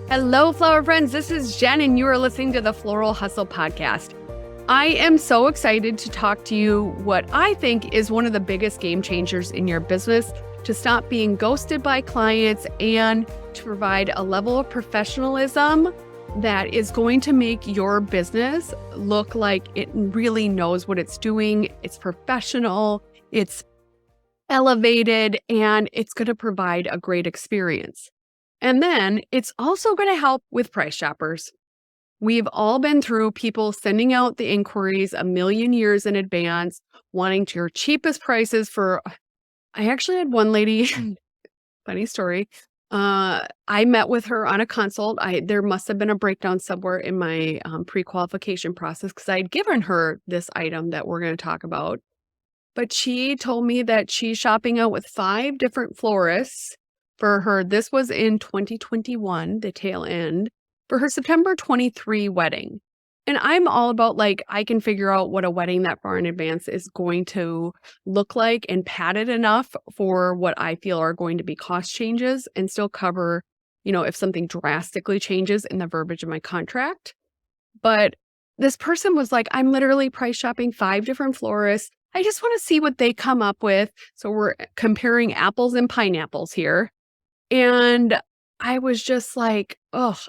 Hello, flower friends. This is Jen, and you are listening to the Floral Hustle podcast. I am so excited to talk to you what I think is one of the biggest game changers in your business to stop being ghosted by clients and to provide a level of professionalism that is going to make your business look like it really knows what it's doing. It's professional, it's elevated, and it's going to provide a great experience. And then it's also going to help with price shoppers. We've all been through people sending out the inquiries a million years in advance, wanting your cheapest prices for. I actually had one lady, funny story. I met with her on a consult. There must have been a breakdown somewhere in my pre-qualification process because I had given her this item that we're going to talk about. But she told me that she's shopping out with 5 different florists for her. This was in 2021, the tail end, for her September 23 wedding. And I'm all about I can figure out what a wedding that far in advance is going to look like and pad it enough for what I feel are going to be cost changes and still cover, if something drastically changes in the verbiage of my contract. But this person was like, I'm literally price shopping 5 different florists. I just want to see what they come up with. So we're comparing apples and pineapples here. And I was just like, oh,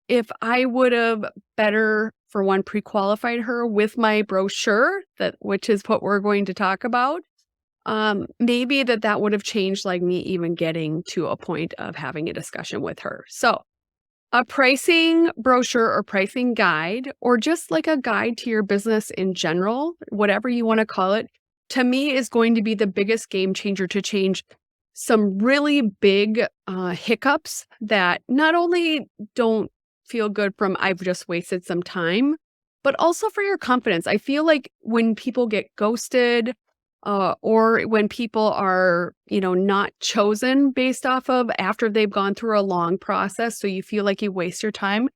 if I would have better, for one, pre-qualified her with my brochure, which is what we're going to talk about, maybe that would have changed me even getting to a point of having a discussion with her. So a pricing brochure or pricing guide, or just a guide to your business in general, whatever you want to call it, to me is going to be the biggest game changer to change some really big hiccups that not only don't feel good from I've just wasted some time, but also for your confidence. I feel like when people get ghosted or when people are, not chosen based off of after they've gone through a long process, so you feel like you waste your time,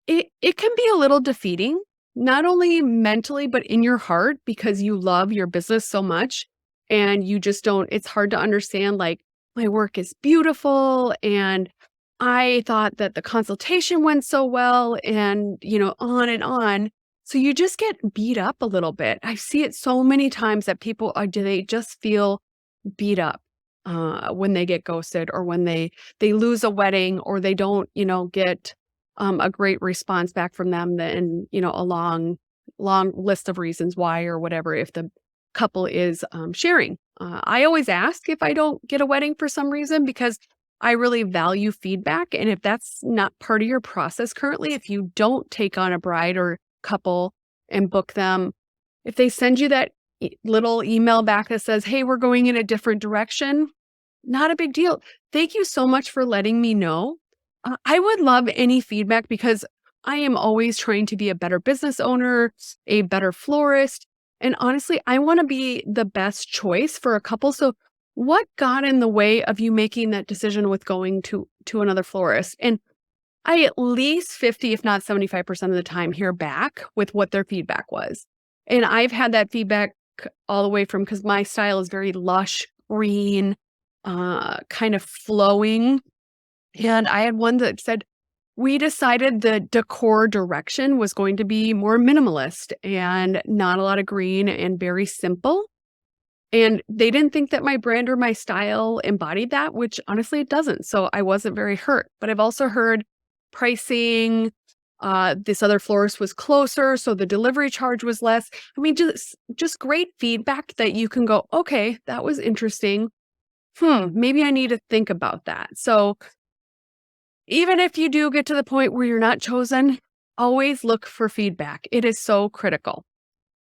it can be a little defeating, not only mentally, but in your heart because you love your business so much. And you just don't, it's hard to understand, my work is beautiful. And I thought that the consultation went so well and, on and on. So you just get beat up a little bit. I see it so many times that people they just feel beat up when they get ghosted or when they lose a wedding or they don't, get a great response back from them and, a long list of reasons why or whatever, if the couple is sharing. I always ask if I don't get a wedding for some reason because I really value feedback. And if that's not part of your process currently, if you don't take on a bride or couple and book them, if they send you that little email back that says, hey, we're going in a different direction, not a big deal. Thank you so much for letting me know. I would love any feedback because I am always trying to be a better business owner, a better florist. And honestly, I want to be the best choice for a couple. So what got in the way of you making that decision with going to another florist? And I at least 50, if not 75% of the time hear back with what their feedback was. And I've had that feedback all the way from, because my style is very lush, green, kind of flowing. And I had one that said, we decided the decor direction was going to be more minimalist and not a lot of green and very simple. And they didn't think that my brand or my style embodied that, which honestly it doesn't. So I wasn't very hurt. But I've also heard pricing, this other florist was closer, so the delivery charge was less. I mean, just great feedback that you can go, okay, that was interesting. Maybe I need to think about that. So even if you do get to the point where you're not chosen, always look for feedback. It is so critical.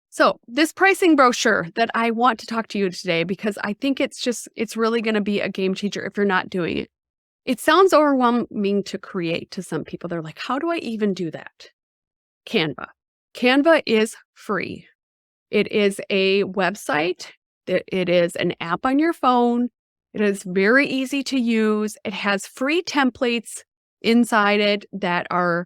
So this pricing brochure that I want to talk to you today, because I think it's really going to be a game changer if you're not doing it. It sounds overwhelming to create to some people. They're like, how do I even do that? Canva. Canva is free. It is a website. It is an app on your phone. It is very easy to use. It has free templates inside it that are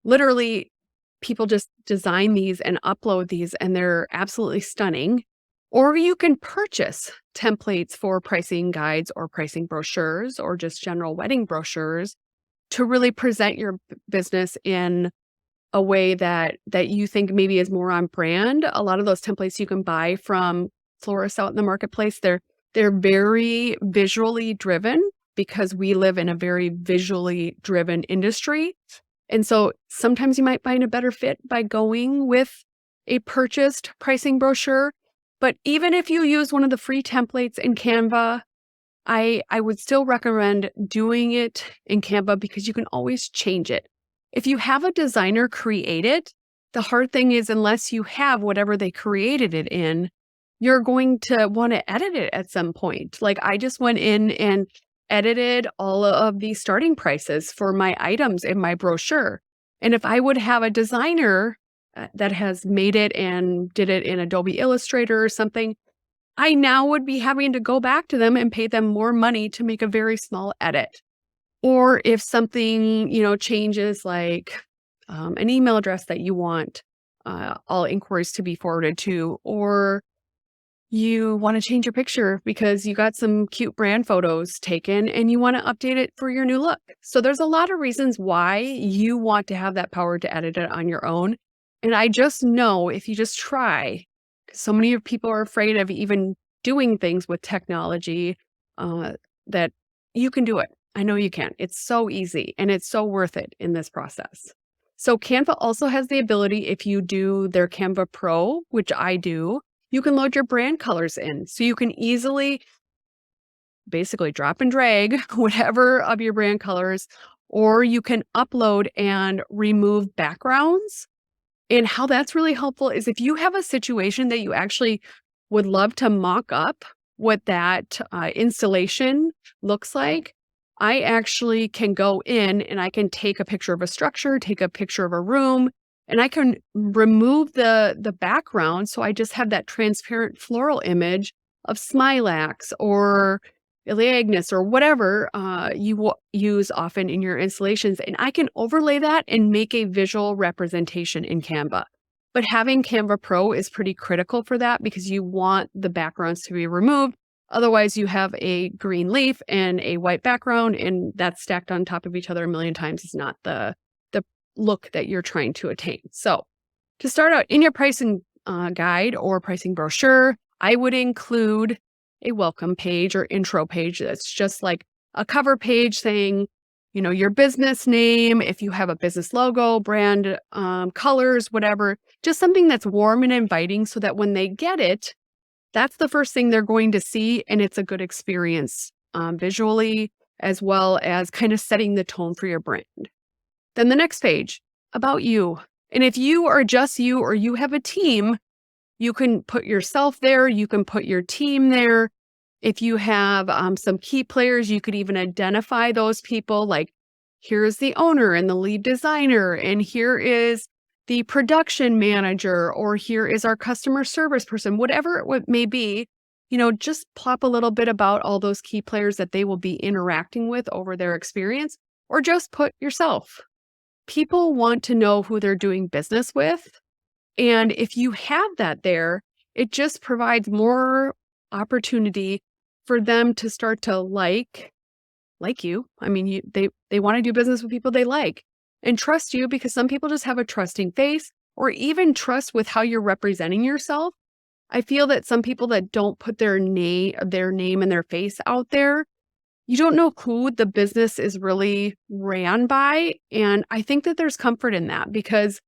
literally, people just design these and upload these and they're absolutely stunning. Or you can purchase templates for pricing guides or pricing brochures or just general wedding brochures to really present your business in a way that you think maybe is more on brand. A lot of those templates you can buy from florists out in the marketplace, they're very visually driven because we live in a very visually driven industry. And so sometimes you might find a better fit by going with a purchased pricing brochure. But even if you use one of the free templates in Canva, I would still recommend doing it in Canva because you can always change it. If you have a designer create it, the hard thing is unless you have whatever they created it in, you're going to want to edit it at some point. Like I just went in and edited all of the starting prices for my items in my brochure. And if I would have a designer that has made it and did it in Adobe Illustrator or something, I now would be having to go back to them and pay them more money to make a very small edit. Or if something, changes like an email address that you want all inquiries to be forwarded to, or you want to change your picture because you got some cute brand photos taken and you want to update it for your new look. So there's a lot of reasons why you want to have that power to edit it on your own. And I just know if you just try, 'cause so many people are afraid of even doing things with technology, that you can do it. I know you can. It's so easy and it's so worth it in this process. So Canva also has the ability, if you do their Canva Pro, which I do, you can load your brand colors in. So you can easily basically drop and drag whatever of your brand colors, or you can upload and remove backgrounds. And how that's really helpful is if you have a situation that you actually would love to mock up what that installation looks like, I actually can go in and I can take a picture of a structure, take a picture of a room, and I can remove the background. So I just have that transparent floral image of smilax or Elaeagnus or whatever you use often in your installations. And I can overlay that and make a visual representation in Canva. But having Canva Pro is pretty critical for that because you want the backgrounds to be removed. Otherwise, you have a green leaf and a white background, and that's stacked on top of each other a million times. It's not the look that you're trying to attain. So to start out in your pricing guide or pricing brochure, I would include a welcome page or intro page that's just like a cover page saying, your business name, if you have a business logo, brand colors, whatever, just something that's warm and inviting so that when they get it, that's the first thing they're going to see. And it's a good experience visually, as well as kind of setting the tone for your brand. Then the next page, about you. And if you are just you or you have a team, you can put yourself there. You can put your team there. If you have some key players, you could even identify those people like, here's the owner and the lead designer, and here is the production manager, or here is our customer service person, whatever it may be, just plop a little bit about all those key players that they will be interacting with over their experience, or just put yourself. People want to know who they're doing business with. And if you have that there, it just provides more opportunity for them to start to like you. I mean, they want to do business with people they like and trust you because some people just have a trusting face or even trust with how you're representing yourself. I feel that some people that don't put their name and their face out there, you don't know who the business is really ran by. And I think that there's comfort in that because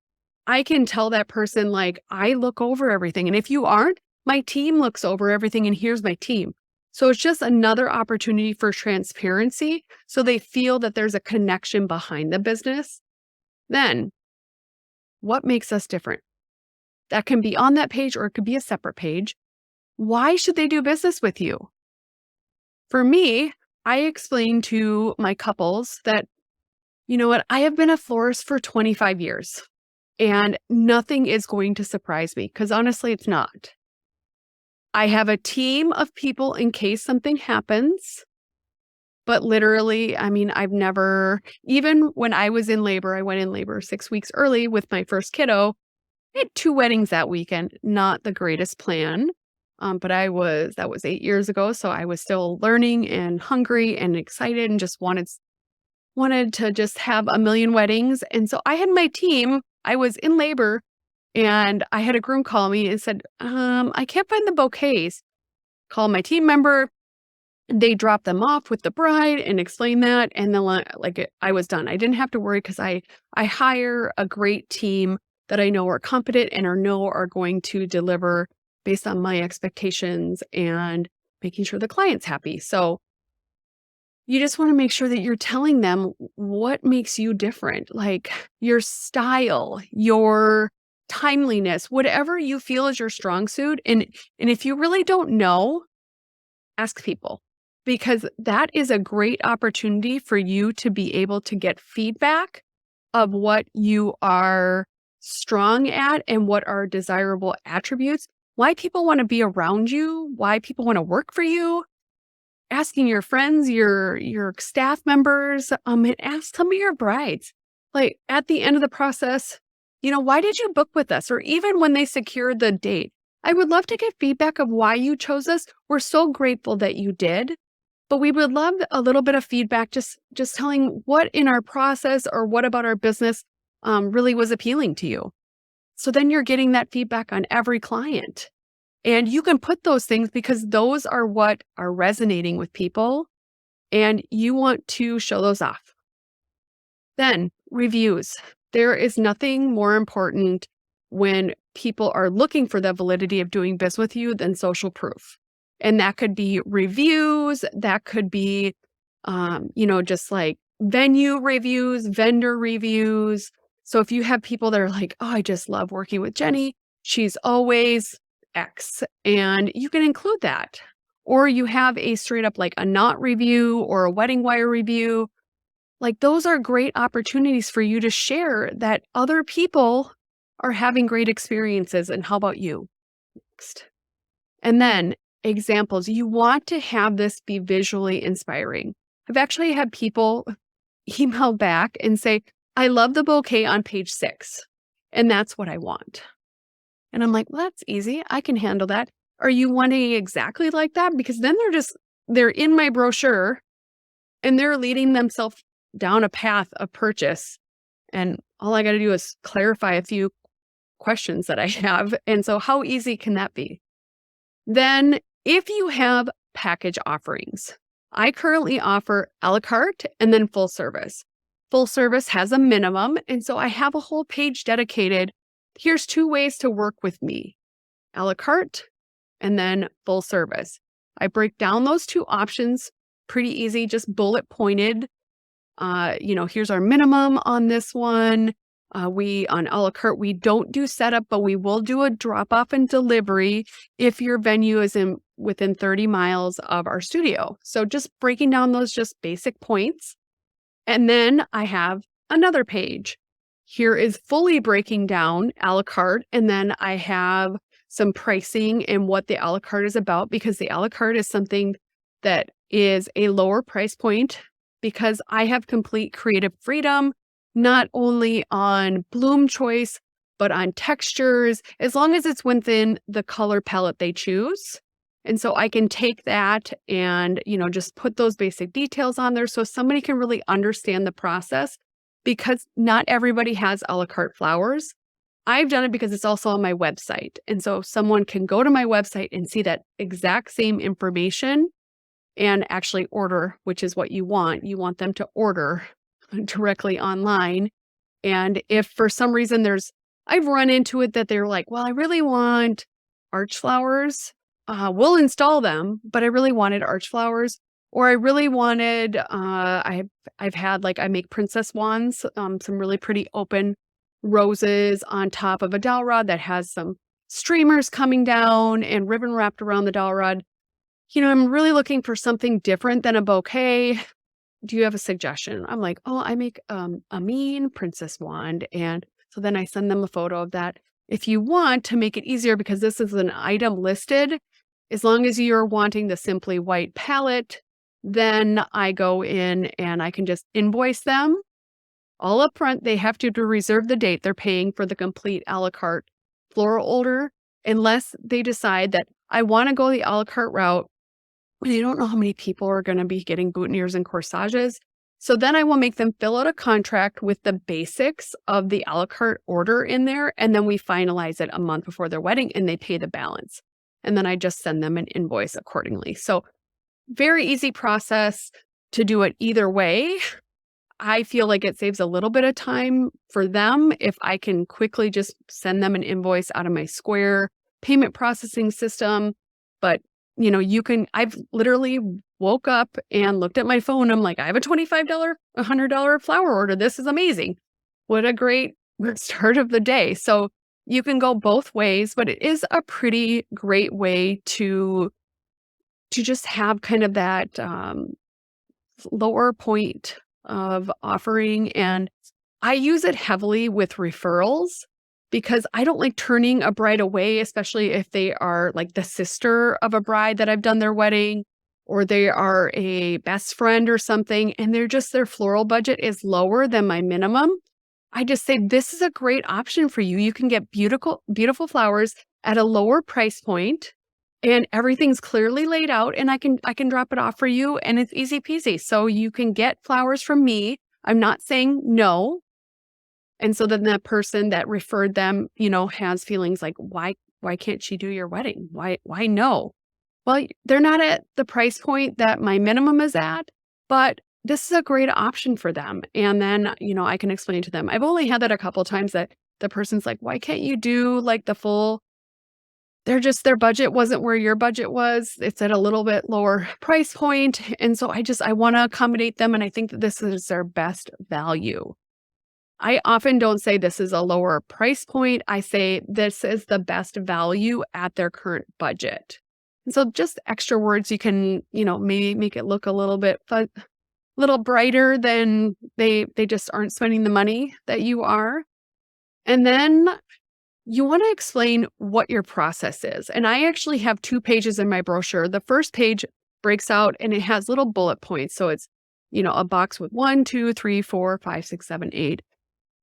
I can tell that person, like, I look over everything. And if you aren't, my team looks over everything and here's my team. So it's just another opportunity for transparency. So they feel that there's a connection behind the business. Then what makes us different? That can be on that page or it could be a separate page. Why should they do business with you? For me, I explain to my couples that, I have been a florist for 25 years. And nothing is going to surprise me because honestly, it's not. I have a team of people in case something happens. But literally, I've never, even when I was in labor, I went in labor 6 weeks early with my first kiddo. I had 2 weddings that weekend, not the greatest plan. But that was 8 years ago. So I was still learning and hungry and excited and just wanted wanted to just have a million weddings. And so I had my team, I was in labor and I had a groom call me and said, I can't find the bouquets. Call my team member. They dropped them off with the bride and explained that. And then I was done. I didn't have to worry because I hire a great team that I know are competent and are going to deliver based on my expectations and making sure the client's happy. So you just want to make sure that you're telling them what makes you different, like your style, your timeliness, whatever you feel is your strong suit. And if you really don't know, ask people, because that is a great opportunity for you to be able to get feedback of what you are strong at and what are desirable attributes, why people want to be around you, why people want to work for you. Asking your friends, your staff members, and ask some of your brides, like at the end of the process, why did you book with us? Or even when they secured the date, I would love to get feedback of why you chose us. We're so grateful that you did, but we would love a little bit of feedback, just telling what in our process or what about our business really was appealing to you. So then you're getting that feedback on every client. And you can put those things because those are what are resonating with people, and you want to show those off. Then reviews. There is nothing more important when people are looking for the validity of doing business with you than social proof. And that could be reviews, that could be, just like venue reviews, vendor reviews. So if you have people that are like, oh, I just love working with Jenny, she's always X, and you can include that. Or you have a straight up like a knot review or a wedding wire review. Like those are great opportunities for you to share that other people are having great experiences. And how about you? Next. And then examples. You want to have this be visually inspiring. I've actually had people email back and say, I love the bouquet on page 6. And that's what I want. And I'm like, well, that's easy. I can handle that. Are you wanting exactly like that? Because then they're in my brochure and they're leading themselves down a path of purchase. And all I got to do is clarify a few questions that I have. And so how easy can that be? Then if you have package offerings, I currently offer a la carte and then full service. Full service has a minimum. And so I have a whole page dedicated. Here's 2 ways to work with me, a la carte and then full service. I break down those 2 options pretty easy, just bullet pointed. Here's our minimum on this one. On a la carte, we don't do setup, but we will do a drop off and delivery if your venue is within 30 miles of our studio. So just breaking down those just basic points. And then I have another page. Here is fully breaking down a la carte, and then I have some pricing and what the a la carte is about, because the a la carte is something that is a lower price point because I have complete creative freedom, not only on bloom choice, but on textures, as long as it's within the color palette they choose. And so I can take that and, just put those basic details on there so somebody can really understand the process, because not everybody has a la carte flowers. I've done it because it's also on my website. And so someone can go to my website and see that exact same information and actually order, which is what you want. You want them to order directly online. And if for some reason I've run into it that they're like, well, I really want arch flowers. We'll install them, but I really wanted arch flowers. Or I really wanted, I've had I make princess wands, some really pretty open roses on top of a dowel rod that has some streamers coming down and ribbon wrapped around the dowel rod. I'm really looking for something different than a bouquet. Do you have a suggestion? I'm like, oh, I make a mean princess wand. And so then I send them a photo of that. If you want to make it easier, because this is an item listed, as long as you're wanting the simply white palette, then I go in and I can just invoice them all up front. They have to reserve the date. They're paying for the complete a la carte floral order, unless they decide that I want to go the a la carte route. They don't know how many people are going to be getting boutonnieres and corsages. So then I will make them fill out a contract with the basics of the a la carte order in there. And then we finalize it a month before their wedding and they pay the balance. And then I just send them an invoice accordingly. So very easy process to do it either way. I feel like it saves a little bit of time for them if I can quickly just send them an invoice out of my Square payment processing system. But I've literally woke up and looked at my phone. I'm like, I have a $25, $100 flower order. This is amazing. What a great start of the day. So you can go both ways, but it is a pretty great way to just have kind of that lower point of offering. And I use it heavily with referrals because I don't like turning a bride away, especially if they are like the sister of a bride that I've done their wedding, or they are a best friend or something, and their floral budget is lower than my minimum. I just say, this is a great option for you. You can get beautiful, beautiful flowers at a lower price point and everything's clearly laid out and I can drop it off for you and it's easy peasy. So you can get flowers from me. I'm not saying no. And so then that person that referred them, has feelings like, why can't she do your wedding? Why no? Well, they're not at the price point that my minimum is at, but this is a great option for them. And then, I can explain to them. I've only had that a couple of times that the person's like, why can't you do like the full? Their budget wasn't where your budget was. It's at a little bit lower price point. And so I want to accommodate them. And I think that this is their best value. I often don't say this is a lower price point. I say this is the best value at their current budget. And so just extra words, you can, maybe make it look a little bit little brighter than they just aren't spending the money that you are. And then you want to explain what your process is. And I actually have 2 pages in my brochure. The first page breaks out and it has little bullet points. So it's, a box with 1, 2, 3, 4, 5, 6, 7, 8.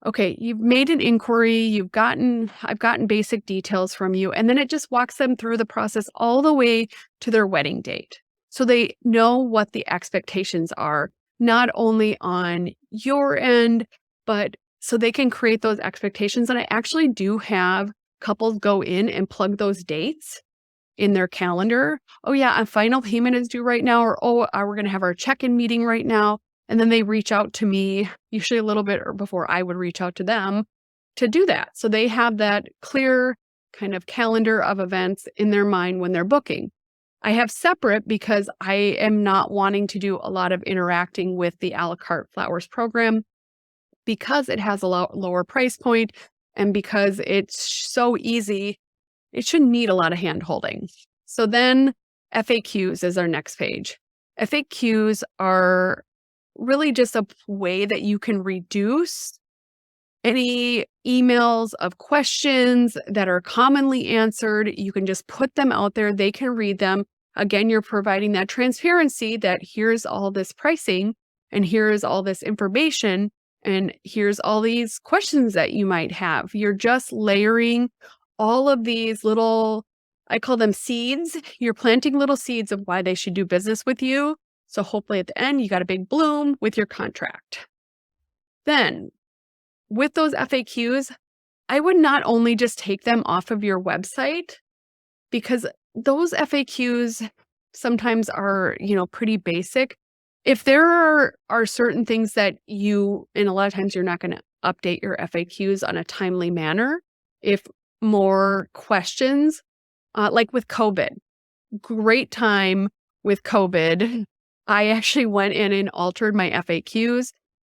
Okay, you've made an inquiry, I've gotten basic details from you, and then it just walks them through the process all the way to their wedding date. So they know what the expectations are, not only on your end, but so they can create those expectations. And I actually do have couples go in and plug those dates in their calendar. Oh yeah, a final payment is due right now, or we're going to have our check-in meeting right now. And then they reach out to me, usually a little bit before I would reach out to them to do that. So they have that clear kind of calendar of events in their mind when they're booking. I have separate because I am not wanting to do a lot of interacting with the a la carte flowers program because it has a lower price point and because it's so easy. It shouldn't need a lot of hand holding. So then FAQs is our next page. FAQs are really just a way that you can reduce any emails of questions that are commonly answered. You can just put them out there. They can read them. Again, you're providing that transparency that here's all this pricing and here's all this information and here's all these questions that you might have. You're just layering all of these little, I call them seeds. You're planting little seeds of why they should do business with you. So hopefully at the end, you got a big bloom with your contract. Then with those FAQs, I would not only just take them off of your website because those FAQs sometimes are, pretty basic. If there are certain things that and a lot of times you're not going to update your FAQs on a timely manner. If more questions, like with COVID, great time with COVID. I actually went in and altered my FAQs.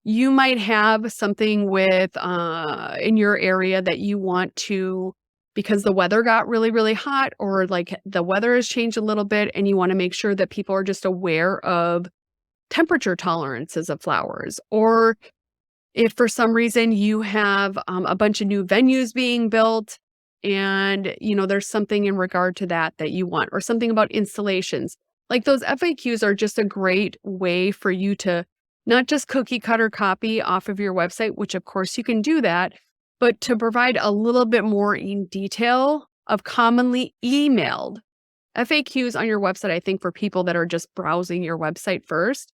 You might have something with in your area that you want to, because the weather got really, really hot, or like the weather has changed a little bit and you want to make sure that people are just aware of temperature tolerances of flowers. Or if for some reason you have a bunch of new venues being built and, there's something in regard to that you want, or something about installations. Like those FAQs are just a great way for you to not just cookie cutter copy off of your website, which of course you can do that, but to provide a little bit more in detail of commonly emailed FAQs on your website. I think for people that are just browsing your website first,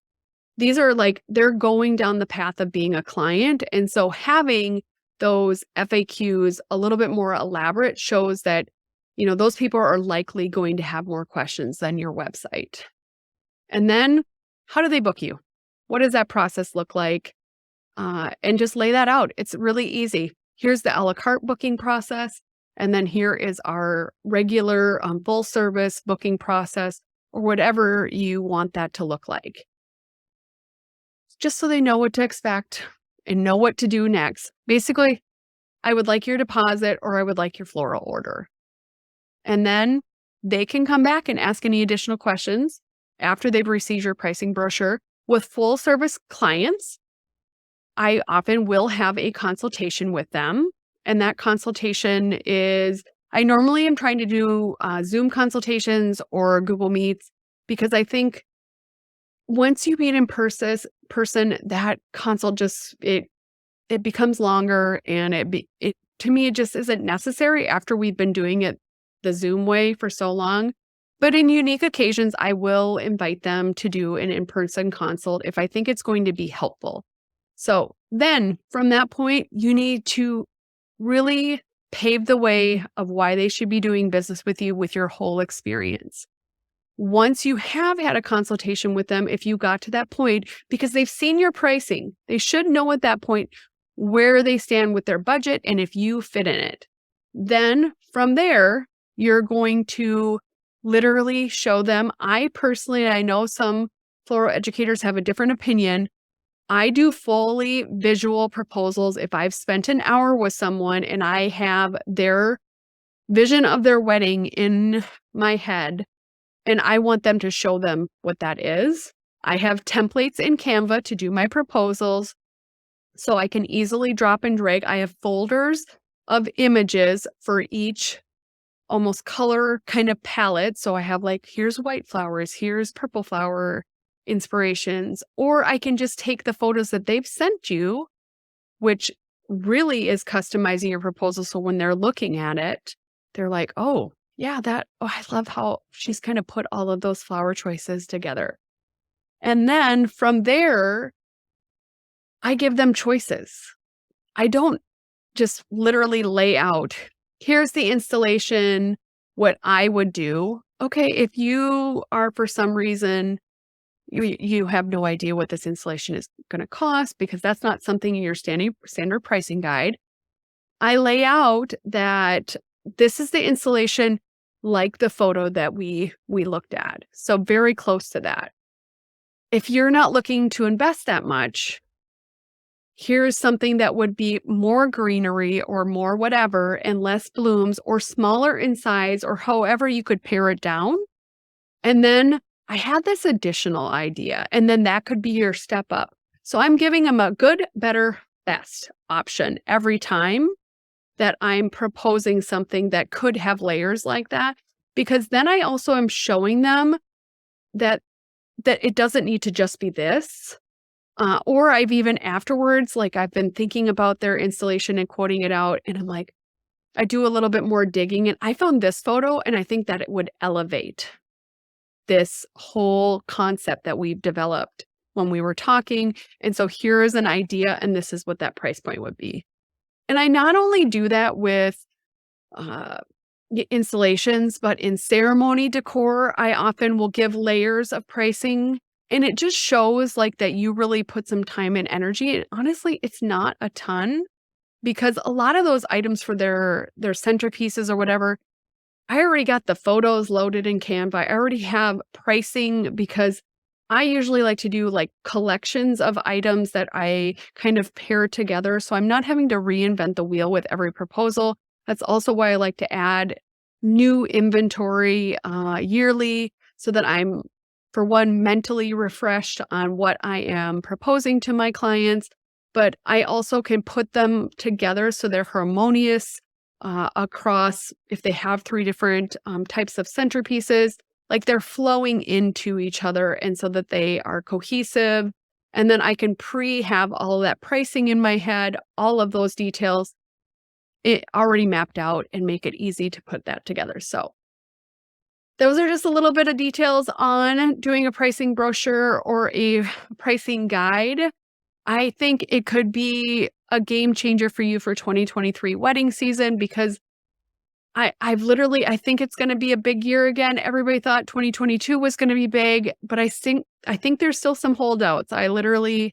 these are like, they're going down the path of being a client. And so having those FAQs a little bit more elaborate shows that, those people are likely going to have more questions than your website. And then how do they book you? What does that process look like? And just lay that out. It's really easy. Here's the a la carte booking process. And then here is our regular full service booking process, or whatever you want that to look like. Just so they know what to expect and know what to do next. Basically, I would like your deposit, or I would like your floral order. And then they can come back and ask any additional questions after they've received your pricing brochure. With full service clients, I often will have a consultation with them. And that consultation is, I normally am trying to do Zoom consultations or Google Meets, because I think once you meet in person, that consult just, it becomes longer, and it to me, it just isn't necessary after we've been doing it the Zoom way for so long. But in unique occasions, I will invite them to do an in-person consult if I think it's going to be helpful. So then from that point, you need to really pave the way of why they should be doing business with you with your whole experience. Once you have had a consultation with them, if you got to that point, because they've seen your pricing, they should know at that point where they stand with their budget and if you fit in it. Then from there, you're going to literally show them. I know some floral educators have a different opinion. I do fully visual proposals. If I've spent an hour with someone and I have their vision of their wedding in my head, and I want them to show them what that is, I have templates in Canva to do my proposals, so I can easily drop and drag. I have folders of images for each almost color kind of palette. So I have like, here's white flowers, here's purple flower inspirations, or I can just take the photos that they've sent you, which really is customizing your proposal. So when they're looking at it, they're like, oh, yeah, I love how she's kind of put all of those flower choices together. And then from there, I give them choices. I don't just literally lay out, here's the installation, what I would do. Okay, if you are for some reason, you have no idea what this installation is going to cost, because that's not something in your standard pricing guide, I lay out that this is the installation like the photo that we looked at. So very close to that. If you're not looking to invest that much, here's something that would be more greenery or more whatever and less blooms or smaller in size, or however you could pare it down. And then I had this additional idea, and then that could be your step up. So I'm giving them a good, better, best option every time that I'm proposing something that could have layers like that, because then I also am showing them that it doesn't need to just be this. Or I've even afterwards, like I've been thinking about their installation and quoting it out, and I'm like, I do a little bit more digging, and I found this photo, and I think that it would elevate this whole concept that we've developed when we were talking. And so here is an idea, and this is what that price point would be. And I not only do that with installations, but in ceremony decor, I often will give layers of pricing. And it just shows like that you really put some time and energy. And honestly, it's not a ton, because a lot of those items for their centerpieces or whatever, I already got the photos loaded in Canva. I already have pricing, because I usually like to do like collections of items that I kind of pair together. So I'm not having to reinvent the wheel with every proposal. That's also why I like to add new inventory yearly, so that I'm, for one, mentally refreshed on what I am proposing to my clients, but I also can put them together so they're harmonious across, if they have 3 different types of centerpieces, like they're flowing into each other, and so that they are cohesive. And then I can have all of that pricing in my head, all of those details it already mapped out, and make it easy to put that together. So those are just a little bit of details on doing a pricing brochure or a pricing guide. I think it could be a game changer for you for 2023 wedding season because I think it's gonna be a big year again. Everybody thought 2022 was gonna be big, but I think there's still some holdouts. I've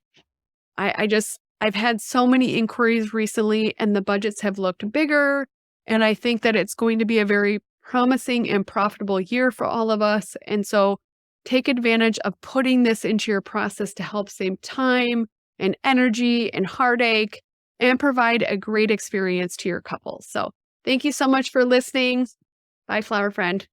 had so many inquiries recently and the budgets have looked bigger, and I think that it's going to be a very promising and profitable year for all of us. And so take advantage of putting this into your process to help save time and energy and heartache and provide a great experience to your couple. So thank you so much for listening. Bye, flower friend.